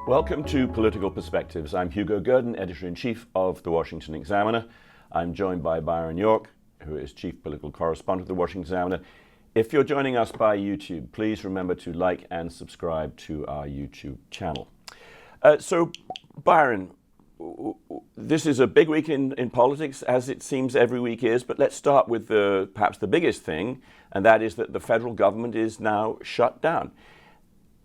Welcome to Political Perspectives. I'm Hugo Gurdon, Editor-in-Chief of the Washington Examiner. I'm joined by Byron York, who is Chief Political Correspondent of the Washington Examiner. If you're joining us by YouTube, please remember to like and subscribe to our YouTube channel. So, Byron, this is a big week in politics, as it seems every week is, but let's start with perhaps the biggest thing, and that is that the federal government is now shut down.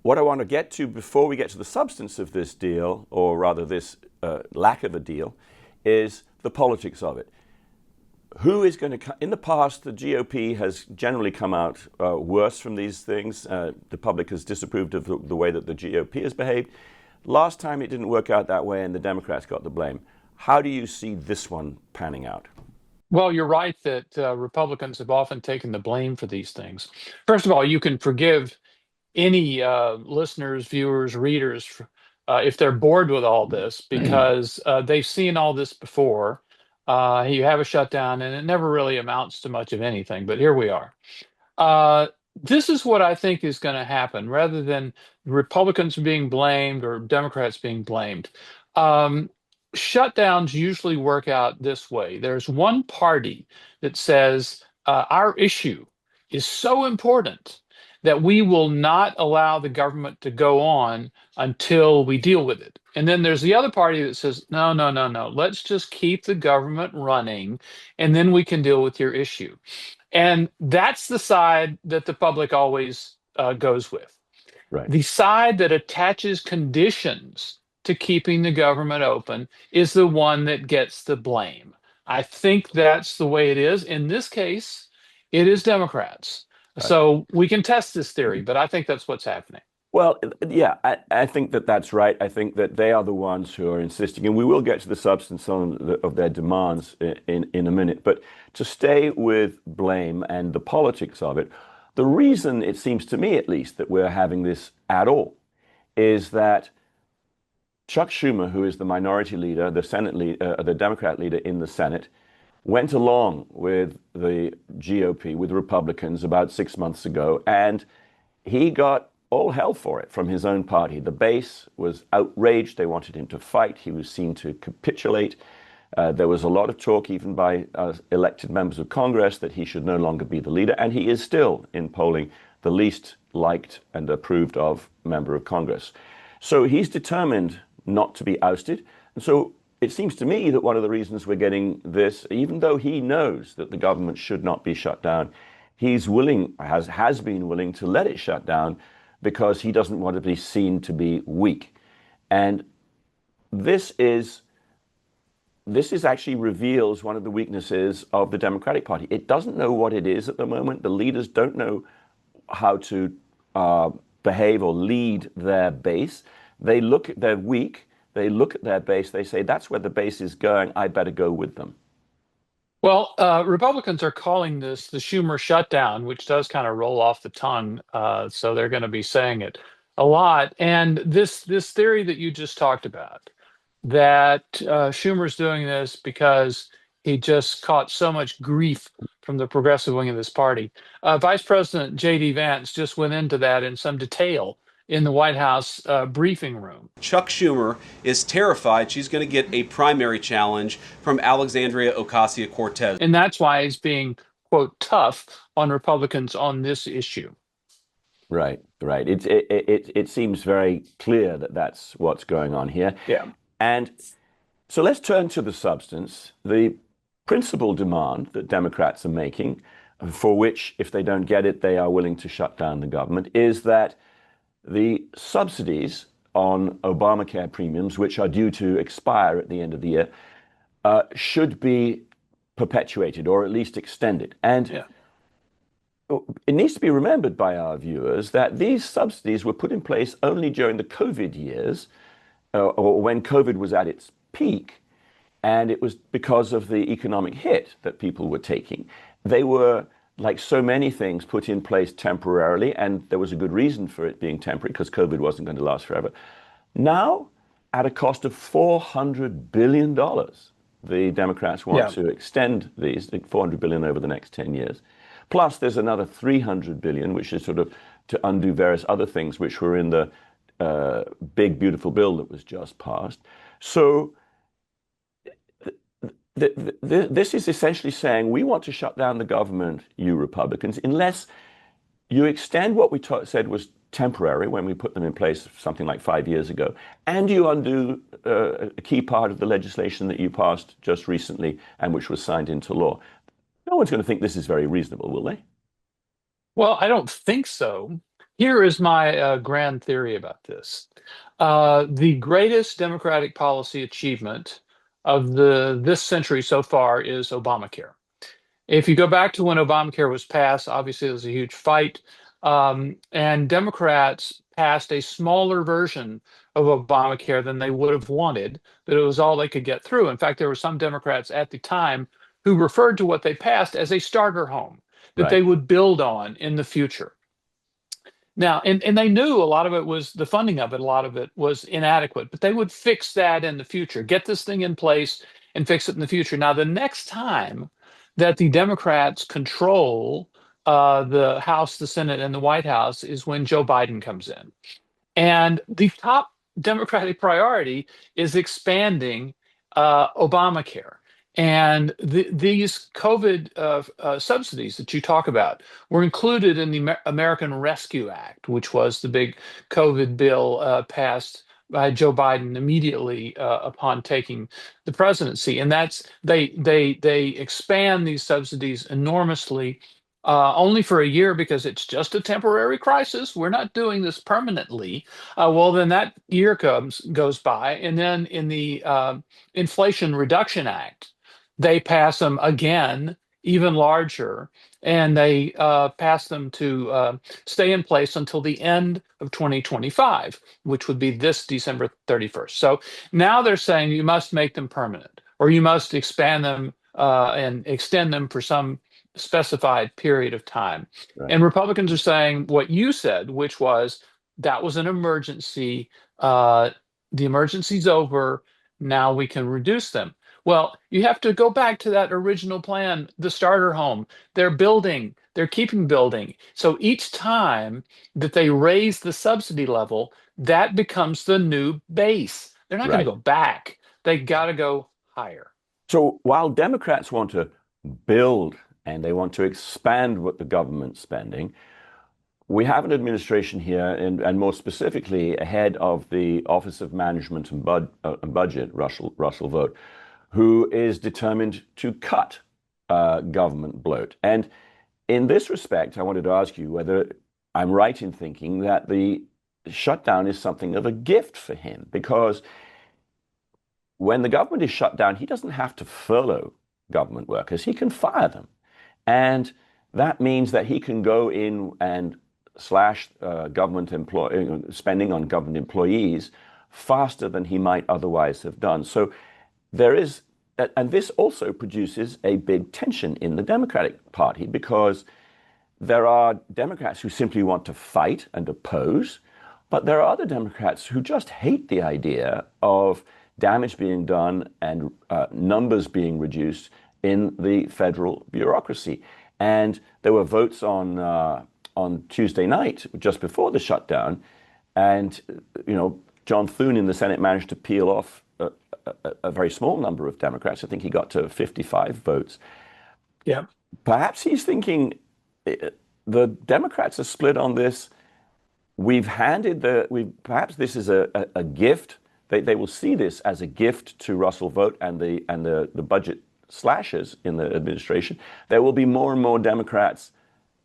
What I want to get to before we get to the substance of this deal, or rather this lack of a deal, is the politics of it. Who is going to, in the past, the GOP has generally come out worse from these things. The public has disapproved of the way that the GOP has behaved. Last time it didn't work out that way and the Democrats got the blame. How do you see this one panning out? Well, you're right that Republicans have often taken the blame for these things. First of all, you can forgive any listeners, viewers, readers if they're bored with all this because they've seen all this before. You have a shutdown and it never really amounts to much of anything, but here we are. This is what I think is going to happen rather than Republicans being blamed or Democrats being blamed. Shutdowns usually work out this way. There's one party that says our issue is so important that we will not allow the government to go on until we deal with it. And then there's the other party that says, no, let's just keep the government running and then we can deal with your issue. And that's the side that the public always goes with. Right. The side that attaches conditions to keeping the government open is the one that gets the blame. I think that's the way it is. In this case, it is Democrats. Right. So we can test this theory, but I think that's what's happening. Well, yeah, I think that's right. I think that they are the ones who are insisting, and we will get to the substance of their demands in a minute. But to stay with blame and the politics of it, the reason it seems to me, at least, that we're having this at all is that Chuck Schumer, who is the minority leader, the Senate leader, the Democrat leader in the Senate, went along with the GOP, with Republicans about 6 months ago, and he got all hell for it from his own party. The base was outraged. They wanted him to fight. He was seen to capitulate. There was a lot of talk, even by elected members of Congress, that he should no longer be the leader, and he is still, in polling, the least liked and approved of member of Congress. So he's determined not to be ousted. And so it seems to me that one of the reasons we're getting this, even though he knows that the government should not be shut down, he's willing, has been willing to let it shut down because he doesn't want to be seen to be weak. And this actually reveals one of the weaknesses of the Democratic Party. It doesn't know what it is at the moment. The leaders don't know how to behave or lead their base. They're weak. They look at their base, they say, that's where the base is going, I better go with them. Well, Republicans are calling this the Schumer shutdown, which does kind of roll off the tongue. So they're going to be saying it a lot. And this theory that you just talked about, that Schumer's doing this because he just caught so much grief from the progressive wing of this party. Vice President JD Vance just went into that in some detail in the White House briefing room. Chuck Schumer is terrified she's going to get a primary challenge from Alexandria Ocasio-Cortez. And that's why he's being, quote, tough on Republicans on this issue. Right. It seems very clear that that's what's going on here. Yeah. And so let's turn to the substance. The principal demand that Democrats are making, for which, if they don't get it, they are willing to shut down the government, is that the subsidies on Obamacare premiums, which are due to expire at the end of the year, should be perpetuated or at least extended. And it needs to be remembered by our viewers that these subsidies were put in place only during the COVID years, or when COVID was at its peak, and it was because of the economic hit that people were taking. They were, like so many things, put in place temporarily, and there was a good reason for it being temporary because COVID wasn't going to last forever. Now, at a cost of $400 billion, the Democrats want to extend these, $400 billion over the next 10 years. Plus, there's another $300 billion, which is sort of to undo various other things which were in the big, beautiful bill that was just passed. So this is essentially saying we want to shut down the government, you Republicans, unless you extend what we said was temporary when we put them in place something like 5 years ago, and you undo a key part of the legislation that you passed just recently and which was signed into law. No one's going to think this is very reasonable, will they? Well, I don't think so. Here is my grand theory about this. The greatest Democratic policy achievement of this century so far is Obamacare. If you go back to when Obamacare was passed, obviously there was a huge fight, and Democrats passed a smaller version of Obamacare than they would have wanted, but it was all they could get through. In fact, there were some Democrats at the time who referred to what they passed as a starter home that Right. they would build on in the future. Now, and they knew a lot of it was the funding of it, a lot of it was inadequate, but they would fix that in the future, get this thing in place and fix it in the future. Now, the next time that the Democrats control the House, the Senate, and the White House is when Joe Biden comes in. And the top Democratic priority is expanding Obamacare. And these COVID subsidies that you talk about were included in the American Rescue Act, which was the big COVID bill passed by Joe Biden immediately upon taking the presidency. And that's they expand these subsidies enormously, only for a year because it's just a temporary crisis. We're not doing this permanently. Well, then that year goes by, and then in the Inflation Reduction Act, they pass them again, even larger, and they pass them to stay in place until the end of 2025, which would be this December 31st. So now they're saying you must make them permanent, or you must expand them and extend them for some specified period of time. Right. And Republicans are saying what you said, which was that was an emergency. The emergency's over. Now we can reduce them. Well, you have to go back to that original plan, the starter home. They're building, they're keeping building. So each time that they raise the subsidy level, that becomes the new base. They're not going Right. to go back. They got to go higher. So while Democrats want to build and they want to expand what the government's spending, we have an administration here, and more specifically, a head of the Office of Management and Budget, Russell Vogt, who is determined to cut government bloat. And in this respect, I wanted to ask you whether I'm right in thinking that the shutdown is something of a gift for him, because when the government is shut down, he doesn't have to furlough government workers. He can fire them. And that means that he can go in and slash government spending on government employees faster than he might otherwise have done. So there is, and this also produces a big tension in the Democratic Party, because there are Democrats who simply want to fight and oppose, but there are other Democrats who just hate the idea of damage being done and numbers being reduced in the federal bureaucracy. And there were votes on Tuesday night, just before the shutdown, and John Thune in the Senate managed to peel off a very small number of Democrats. I think he got to 55 votes. Yeah. Perhaps he's thinking the Democrats are split on this. Perhaps this is a gift. They will see this as a gift to Russell Vogt and the budget slashers in the administration. There will be more and more Democrats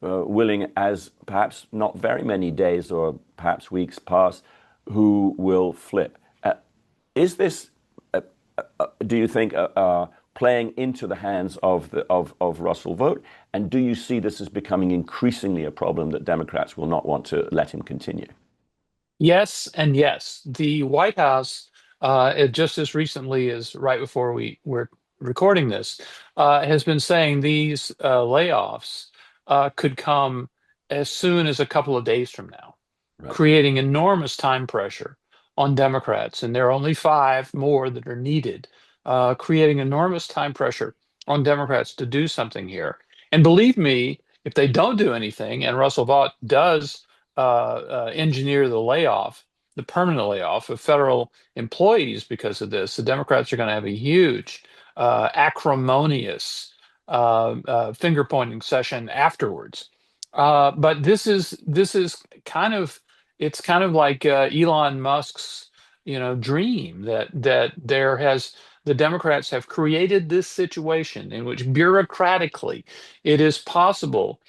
willing, as perhaps not very many days or perhaps weeks pass, who will flip. Is this, do you think, playing into the hands of Russell Vogt? And do you see this as becoming increasingly a problem that Democrats will not want to let him continue? Yes, and yes. The White House, just as recently as right before we were recording this, has been saying these layoffs could come as soon as a couple of days from now, Right. creating enormous time pressure on Democrats. And there are only 5 more that are needed, creating enormous time pressure on Democrats to do something here. And believe me, if they don't do anything, and Russell Vought does engineer the layoff, the permanent layoff of federal employees because of this, the Democrats are going to have a huge, acrimonious finger pointing session afterwards. But this is kind of it's kind of like Elon Musk's dream that the Democrats have created this situation in which bureaucratically it is possible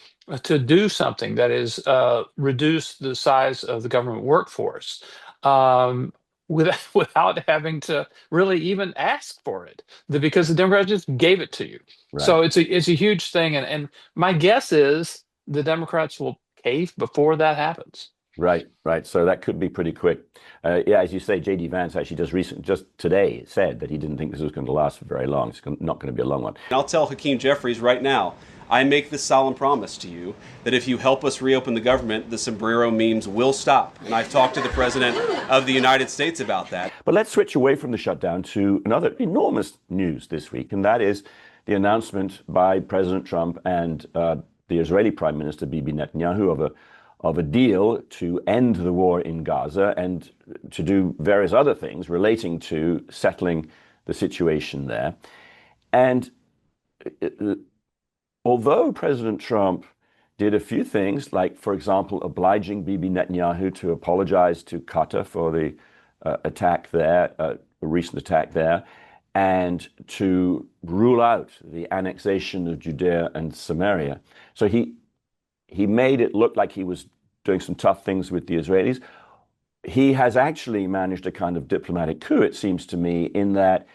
to do something that is reduce the size of the government workforce without having to really even ask for it, because the Democrats just gave it to you. Right. So it's a huge thing, and my guess is the Democrats will cave before that happens. Right, right. So that could be pretty quick. Yeah, as you say, JD Vance actually just today said that he didn't think this was going to last for very long. It's not going to be a long one. And I'll tell Hakeem Jeffries right now, I make this solemn promise to you that if you help us reopen the government, the sombrero memes will stop. And I've talked to the President of the United States about that. But let's switch away from the shutdown to another enormous news this week, and that is the announcement by President Trump and the Israeli Prime Minister Bibi Netanyahu of a deal to end the war in Gaza and to do various other things relating to settling the situation there. And although President Trump did a few things, like, for example, obliging Bibi Netanyahu to apologize to Qatar for the attack there, a recent attack there, and to rule out the annexation of Judea and Samaria. So he made it look like he was doing some tough things with the Israelis. He has actually managed a kind of diplomatic coup, it seems to me, in that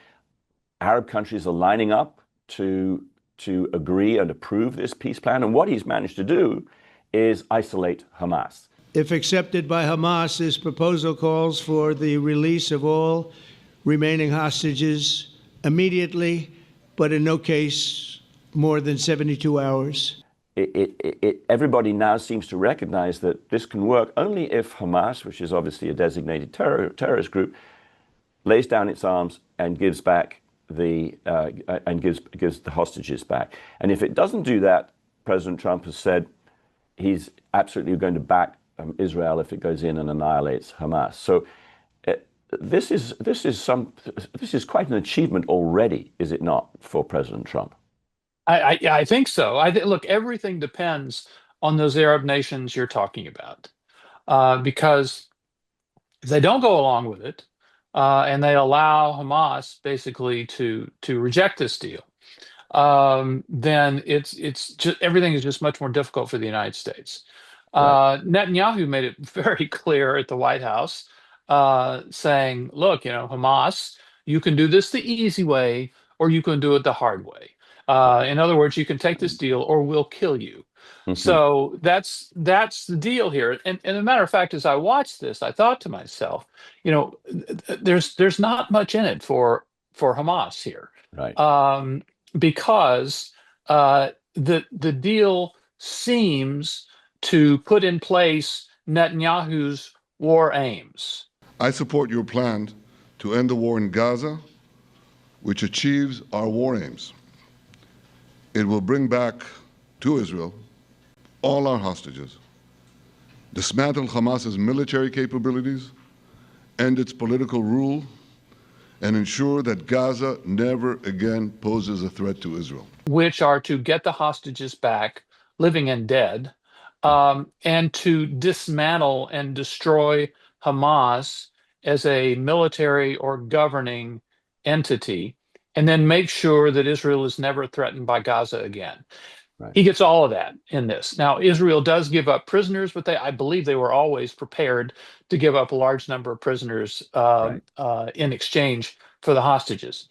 Arab countries are lining up to agree and approve this peace plan. And what he's managed to do is isolate Hamas. If accepted by Hamas, this proposal calls for the release of all remaining hostages immediately, but in no case more than 72 hours. Everybody now seems to recognize that this can work only if Hamas, which is obviously a designated terrorist group, lays down its arms and gives back gives the hostages back. And if it doesn't do that, President Trump has said he's absolutely going to back Israel if it goes in and annihilates Hamas. So this is quite an achievement already, is it not, for President Trump? I think so. Look, everything depends on those Arab nations you're talking about, because if they don't go along with it, and they allow Hamas basically to reject this deal, then it's just everything is just much more difficult for the United States. Right. Netanyahu made it very clear at the White House, saying, "Look, Hamas, you can do this the easy way, or you can do it the hard way. In other words, you can take this deal, or we'll kill you." Mm-hmm. So that's the deal here. And as a matter of fact, as I watched this, I thought to myself, there's not much in it for Hamas here, Right. because the deal seems to put in place Netanyahu's war aims. I support your plan to end the war in Gaza, which achieves our war aims. It will bring back to Israel all our hostages, dismantle Hamas's military capabilities, end its political rule, and ensure that Gaza never again poses a threat to Israel. Which are to get the hostages back, living and dead, and to dismantle and destroy Hamas as a military or governing entity, and then make sure that Israel is never threatened by Gaza again. Right. He gets all of that in this. Now, Israel does give up prisoners, but I believe they were always prepared to give up a large number of prisoners in exchange for the hostages.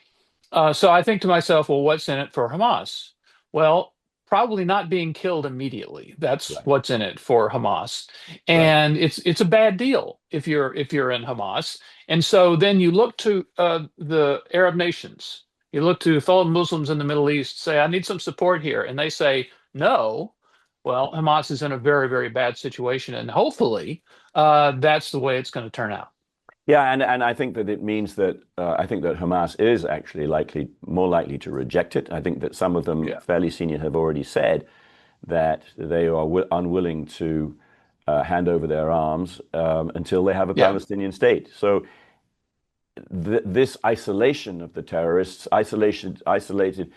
So I think to myself, well, what's in it for Hamas? Well, probably not being killed immediately. That's Right. what's in it for Hamas, and it's a bad deal if you're in Hamas. And so then you look to the Arab nations. You look to fellow Muslims in the Middle East, say, I need some support here. And they say, no. Well, Hamas is in a very, very bad situation. And hopefully that's the way it's going to turn out. Yeah, and I think that it means that I think that Hamas is actually more likely to reject it. I think that some of them, fairly senior, have already said that they are unwilling to hand over their arms until they have a Yeah. Palestinian state. So this isolation of the terrorists, isolated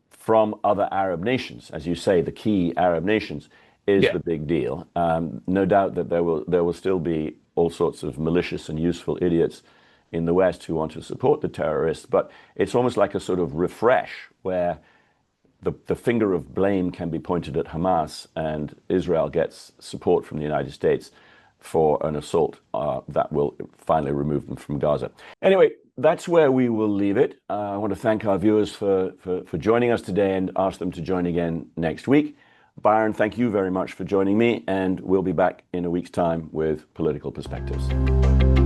from other Arab nations, as you say, the key Arab nations, is Yeah. the big deal. No doubt that there will still be all sorts of malicious and useful idiots in the West who want to support the terrorists, but it's almost like a sort of refresh where the finger of blame can be pointed at Hamas, and Israel gets support from the United States for an assault that will finally remove them from Gaza. Anyway, that's where we will leave it. I want to thank our viewers for joining us today and ask them to join again next week. Byron, thank you very much for joining me, and we'll be back in a week's time with Political Perspectives.